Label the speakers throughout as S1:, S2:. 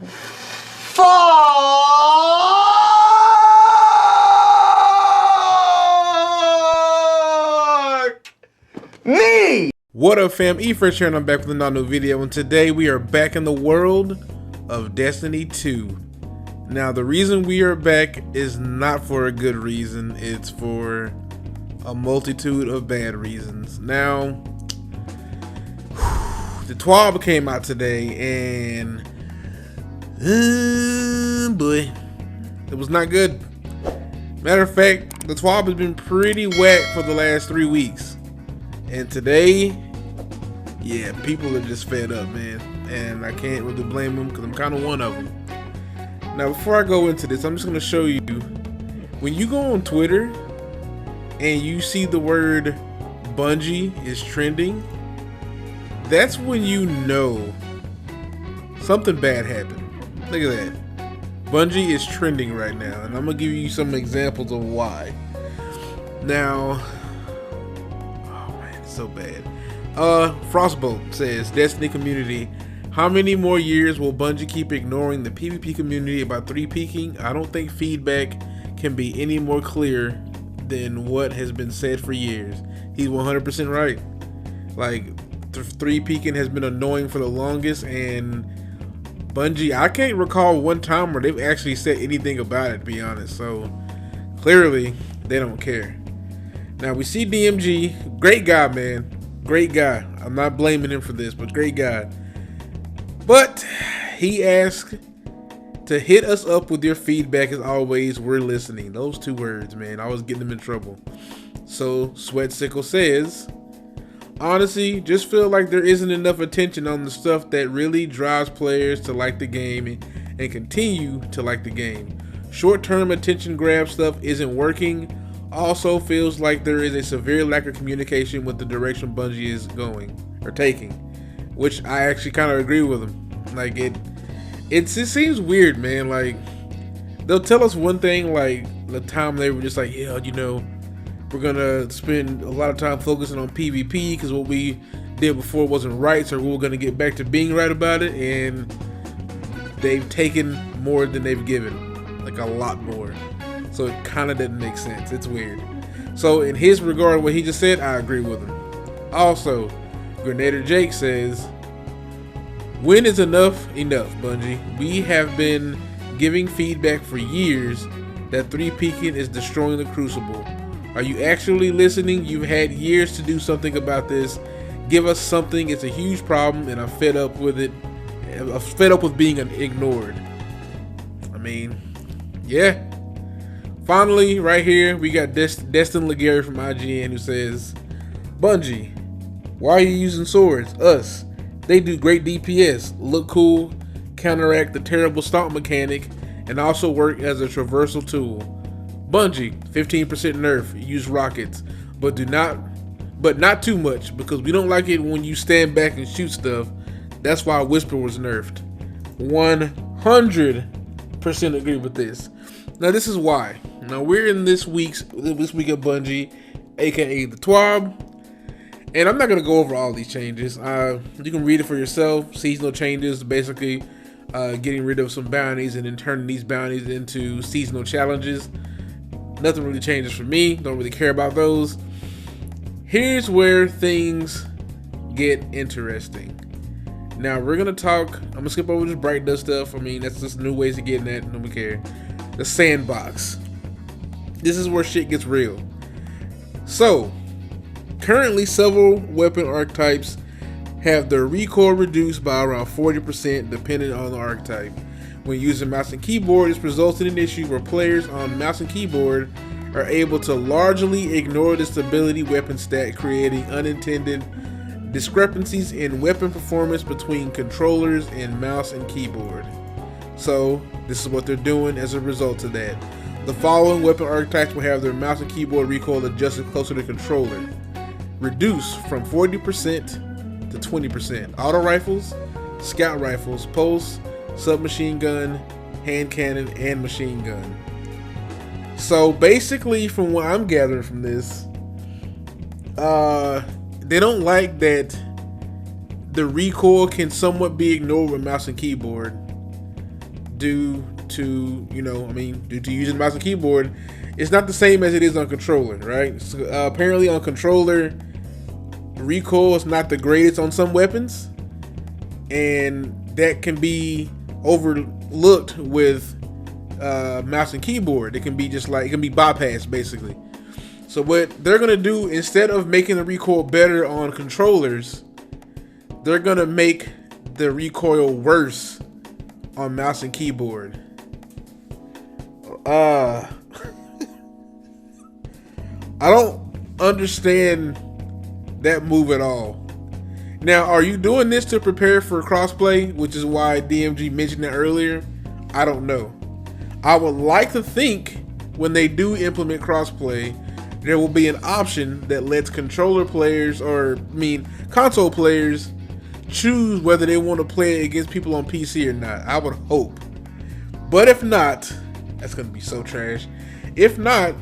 S1: Fuck me!
S2: What up, fam? E-Fresh here, and I'm back with another new video, and today we are back in the world of Destiny 2. Now, the reason we are back is not for a good reason. It's for a multitude of bad reasons. Now, the Twab came out today, and boy, it was not good. Matter of fact, the Twab has been pretty whack for the last 3 weeks. And today, yeah, people are just fed up, man. And I can't really blame them because I'm kind of one of them. Now, before I go into this, I'm just going to show you. When you go on Twitter and you see the word Bungie is trending, that's when you know something bad happened. Look at that. Bungie is trending right now. And I'm going to give you some examples of why. Now, so bad. Frostbolt says, Destiny community, how many more years will Bungie keep ignoring the PvP community about 3 peaking? I don't think feedback can be any more clear than what has been said for years. He's 100% right. Like, 3 peaking has been annoying for the longest, and Bungie, I can't recall one time where they've actually said anything about it, to be honest. So clearly they don't care. Now we see DMG, great guy, man, great guy. I'm not blaming him for this, but great guy. But he asked to hit us up with your feedback. As always, we're listening. Those 2 words, man, I was getting them in trouble. So Sweat Sickle says, honestly, just feel like there isn't enough attention on the stuff that really drives players to like the game and continue to like the game. Short-term attention grab stuff isn't working. Also feels like there is a severe lack of communication with the direction Bungie is going or taking, which I actually kind of agree with him. Like it seems weird, man. Like they'll tell us one thing, like the time they were just like, yeah, you know, we're gonna spend a lot of time focusing on PvP because what we did before wasn't right, so we're gonna get back to being right about it, and they've taken more than they've given, like a lot more. So it kind of doesn't make sense. It's weird. So in his regard, what he just said, I agree with him. Also, Grenader Jake says, when is enough Bungie? We have been giving feedback for years that 3 peaking is destroying the Crucible. Are you actually listening? You've had years to do something about this. Give us something. It's a huge problem, and I'm fed up with it. I'm fed up with being ignored. I mean, yeah. Finally, right here, we got Destin Legary from IGN who says, Bungie, why are you using swords? Us. They do great DPS, look cool, counteract the terrible stomp mechanic, and also work as a traversal tool. Bungie, 15% nerf, use rockets, but not too much, because we don't like it when you stand back and shoot stuff. That's why Whisper was nerfed. 100% agree with this. Now this is why. Now we're in this week of Bungie, aka the Twab, and I'm not gonna go over all these changes. You can read it for yourself. Seasonal changes, basically getting rid of some bounties and then turning these bounties into seasonal challenges. Nothing really changes for me. Don't really care about those. Here's where things get interesting. Now we're gonna talk. I'm gonna skip over this Bright Dust stuff. I mean, that's just new ways of getting that. Nobody care. The sandbox. This is where shit gets real. So, currently several weapon archetypes have their recoil reduced by around 40% depending on the archetype. When using mouse and keyboard, this results in an issue where players on mouse and keyboard are able to largely ignore the stability weapon stat, creating unintended discrepancies in weapon performance between controllers and mouse and keyboard. So, this is what they're doing as a result of that. The following weapon archetypes will have their mouse and keyboard recoil adjusted closer to controller. Reduce from 40% to 20%. Auto rifles, scout rifles, pulse, submachine gun, hand cannon, and machine gun. So basically, from what I'm gathering from this, they don't like that the recoil can somewhat be ignored with mouse and keyboard. due to due to using mouse and keyboard, it's not the same as it is on controller, right? So, apparently on controller, recoil is not the greatest on some weapons, and that can be overlooked with mouse and keyboard. It can be bypassed basically. So what they're gonna do, instead of making the recoil better on controllers, they're gonna make the recoil worse on mouse and keyboard. I don't understand that move at all. Now, are you doing this to prepare for crossplay, which is why DMG mentioned it earlier? I don't know. I would like to think when they do implement crossplay, there will be an option that lets console players choose whether they want to play against people on PC or not. I would hope. But if not, that's going to be so trash. If not,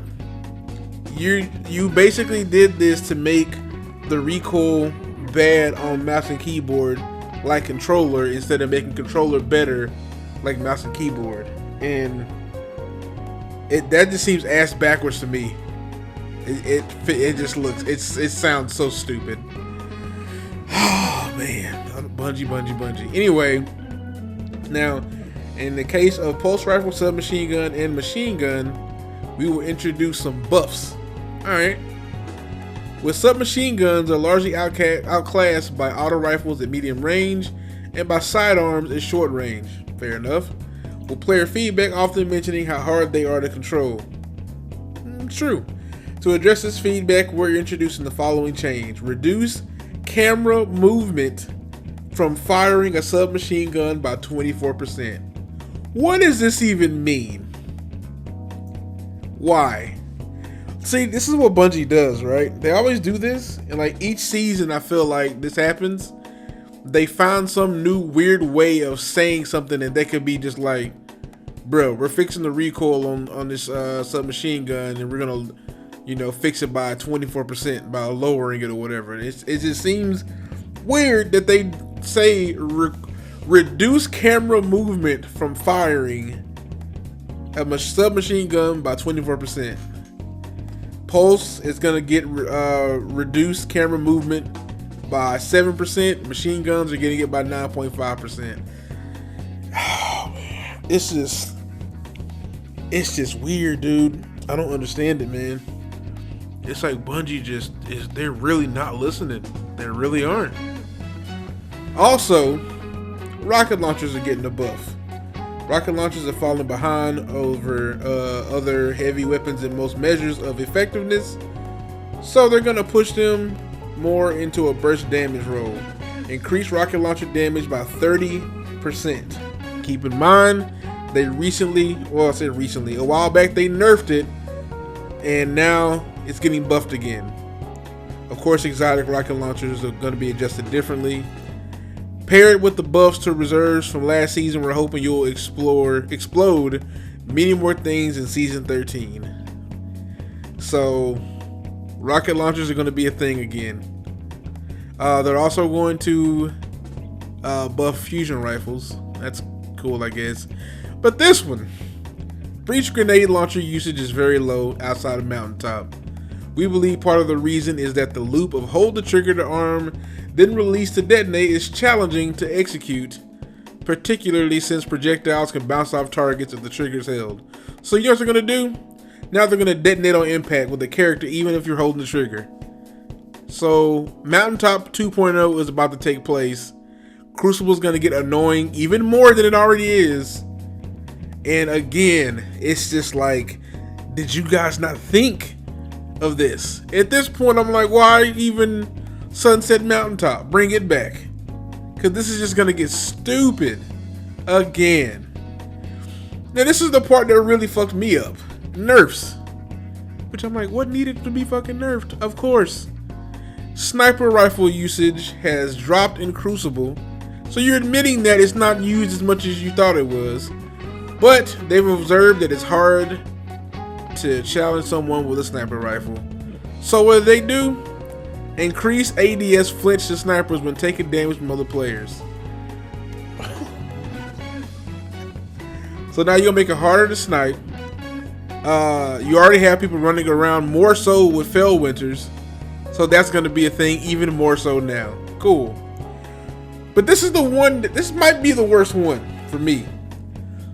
S2: you basically did this to make the recoil bad on mouse and keyboard like controller, instead of making controller better like mouse and keyboard. And that just seems ass backwards to me. It just looks, it sounds so stupid. Oh man, Bungie. Anyway, now in the case of pulse rifle, submachine gun, and machine gun, we will introduce some buffs. Alright. With submachine guns are largely outclassed by auto rifles at medium range and by sidearms at short range. Fair enough. With player feedback often mentioning how hard they are to control. True. To address this feedback, we're introducing the following change. Reduce camera movement from firing a submachine gun by 24%. What does this even mean? Why? See, this is what Bungie does, right? They always do this, and like each season I feel like this happens. They find some new weird way of saying something, and they could be just like, bro, we're fixing the recoil on this submachine gun, and we're gonna fix it by 24% by lowering it or whatever. It just seems weird that they say reduce camera movement from firing a submachine gun by 24%. Pulse is gonna get reduced camera movement by 7%. Machine guns are getting it by 9.5%. Oh man, it's just weird, dude. I don't understand it, man. It's like Bungie they're really not listening. They really aren't. Also, rocket launchers are getting a buff. Rocket launchers are falling behind over other heavy weapons in most measures of effectiveness, so they're going to push them more into a burst damage role. Increase rocket launcher damage by 30%. Keep in mind, a while back they nerfed it, and now it's getting buffed again. Of course, exotic rocket launchers are going to be adjusted differently. Paired with the buffs to reserves from last season, we're hoping you'll explode many more things in season 13. So, rocket launchers are going to be a thing again. They're also going to buff fusion rifles. That's cool, I guess. But this one, breach grenade launcher usage is very low outside of Mountaintop. We believe part of the reason is that the loop of hold the trigger to arm, then release to detonate is challenging to execute, particularly since projectiles can bounce off targets if the trigger is held. So you know what they're going to do? Now they're going to detonate on impact with the character even if you're holding the trigger. So Mountaintop 2.0 is about to take place. Crucible is going to get annoying even more than it already is. And again, it's just like, did you guys not think of this? At this point, I'm like, why even sunset Mountaintop? Bring it back. Because this is just going to get stupid again. Now, this is the part that really fucked me up. Nerfs. Which I'm like, what needed to be fucking nerfed? Of course. Sniper rifle usage has dropped in Crucible. So you're admitting that it's not used as much as you thought it was. But they've observed that it's hard to challenge someone with a sniper rifle. So what do? Increase ADS flinch to snipers when taking damage from other players. So now you're gonna make it harder to snipe. You already have people running around more so with Fell Winters, so that's gonna be a thing even more so now. Cool. But this is the one. This might be the worst one for me.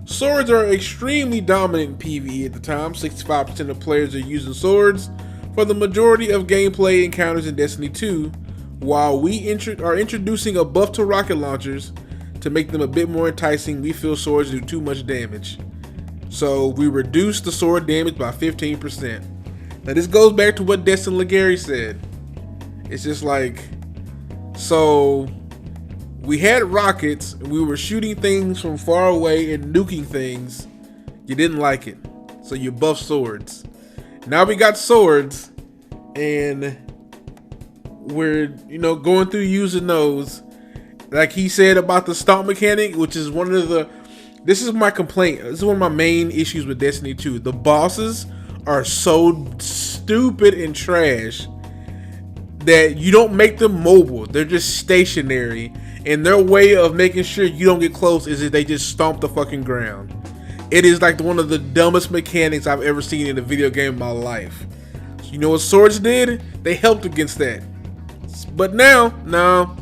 S2: Swords are extremely dominant in PvE at the time. 65% of players are using swords for the majority of gameplay encounters in Destiny 2, while we are introducing a buff to rocket launchers to make them a bit more enticing. We feel swords do too much damage. So we reduced the sword damage by 15%. Now this goes back to what Destin Legary said. It's just like, so we had rockets, and we were shooting things from far away and nuking things. You didn't like it, so you buffed swords. Now we got swords, and we're going through using those. Like he said about the stomp mechanic, which is one of the. This is my complaint. This is one of my main issues with Destiny 2. The bosses are so stupid and trash that you don't make them mobile. They're just stationary. And their way of making sure you don't get close is that they just stomp the fucking ground. It is like one of the dumbest mechanics I've ever seen in a video game in my life. So you know what swords did? They helped against that. But now, no,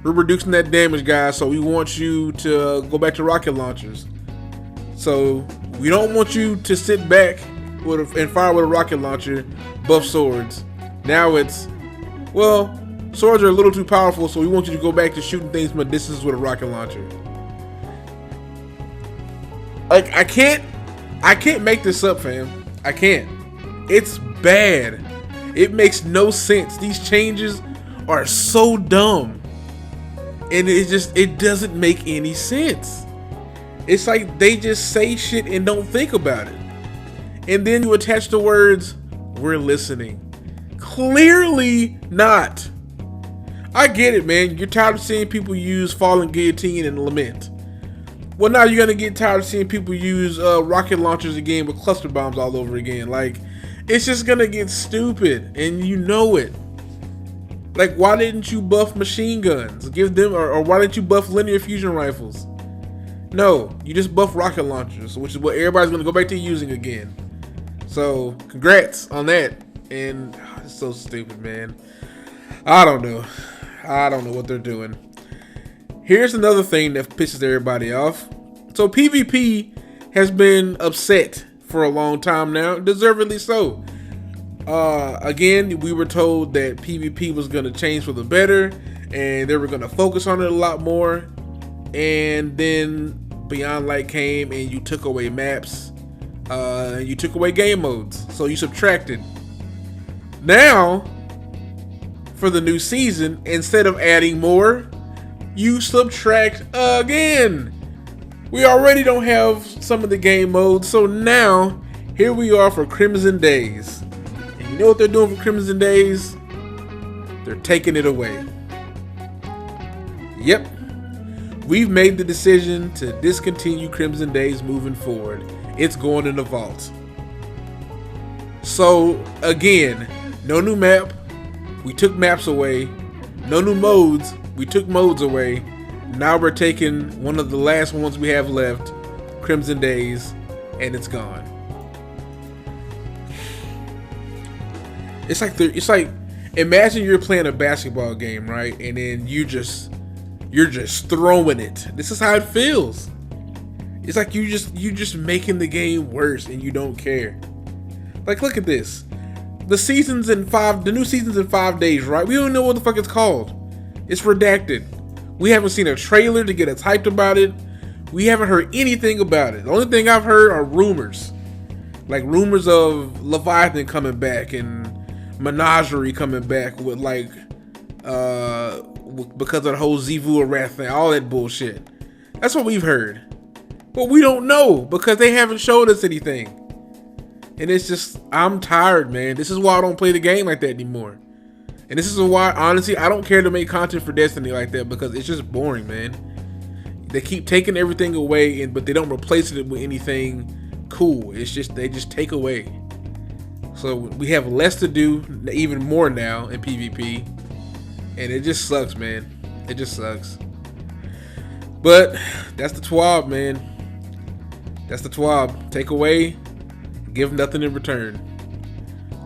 S2: we're reducing that damage, guys. So we want you to go back to rocket launchers. So we don't want you to sit back and fire with a rocket launcher, buff swords. Now it's, well, swords are a little too powerful, so we want you to go back to shooting things from a distance with a rocket launcher. Like, I can't make this up, fam. I can't. It's bad. It makes no sense. These changes are so dumb. And it doesn't make any sense. It's like they just say shit and don't think about it. And then you attach the words, "We're listening." Clearly not. I get it, man. You're tired of seeing people use Fallen Guillotine and Lament. Well, now you're gonna get tired of seeing people use rocket launchers again with cluster bombs all over again. Like, it's just gonna get stupid, and you know it. Like, why didn't you buff machine guns? Give them, or why didn't you buff linear fusion rifles? No, you just buff rocket launchers, which is what everybody's gonna go back to using again. So, congrats on that. And it's so stupid, man. I don't know what they're doing. Here's another thing that pisses everybody off. So PvP has been upset for a long time now, deservedly so. Again, we were told that PvP was going to change for the better, and they were going to focus on it a lot more. And then Beyond Light came, and you took away maps, you took away game modes, so you subtracted. Now, for the new season, instead of adding more, you subtract again. We already don't have some of the game modes, so now here we are for Crimson Days. And you know what they're doing for Crimson Days? They're taking it away. Yep. We've made the decision to discontinue Crimson Days moving forward. It's going in the vault. So again, no new map. We took maps away. No new modes. We took modes away. Now we're taking one of the last ones we have left, Crimson Days, and it's gone. It's like imagine you're playing a basketball game, right? And then you're just throwing it. This is how it feels. It's like you're just making the game worse and you don't care. Like, look at this. The new season's in 5 days, right? We don't know what the fuck it's called. It's redacted. We haven't seen a trailer to get us hyped about it. We haven't heard anything about it. The only thing I've heard are rumors. Like rumors of Leviathan coming back and Menagerie coming back with because of the whole Zivu and Wrath thing, all that bullshit. That's what we've heard. But we don't know because they haven't showed us anything. And it's just, I'm tired, man. This is why I don't play the game like that anymore. And this is why, honestly, I don't care to make content for Destiny like that because it's just boring, man. They keep taking everything away, but they don't replace it with anything cool. It's just, they just take away. So we have less to do, even more now in PvP. And it just sucks, man. It just sucks. But that's the Twab, man. That's the Twab. Take away, give nothing in return.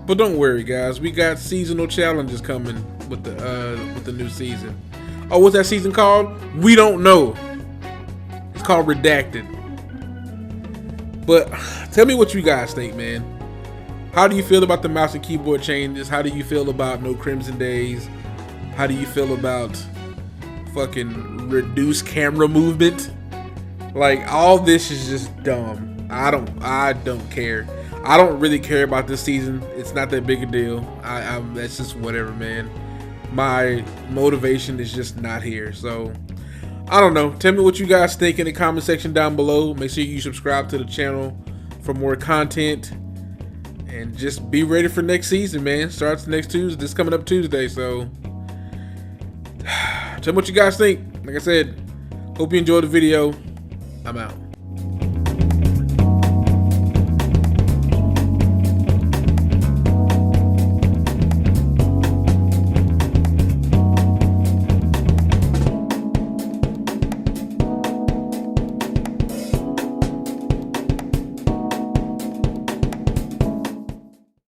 S2: But don't worry, guys. We got seasonal challenges coming with the new season. Oh, what's that season called? We don't know. It's called Redacted. But tell me what you guys think, man. How do you feel about the mouse and keyboard changes? How do you feel about No Crimson Days? How do you feel about fucking reduced camera movement? Like, all this is just dumb. I don't care. I don't really care about this season. It's not that big a deal. That's just whatever, man. My motivation is just not here. So I don't know. Tell me what you guys think in the comment section down below. Make sure you subscribe to the channel for more content. And just be ready for next season, man. Starts next Tuesday. This coming up Tuesday. So tell me what you guys think. Like I said, hope you enjoyed the video. I'm out.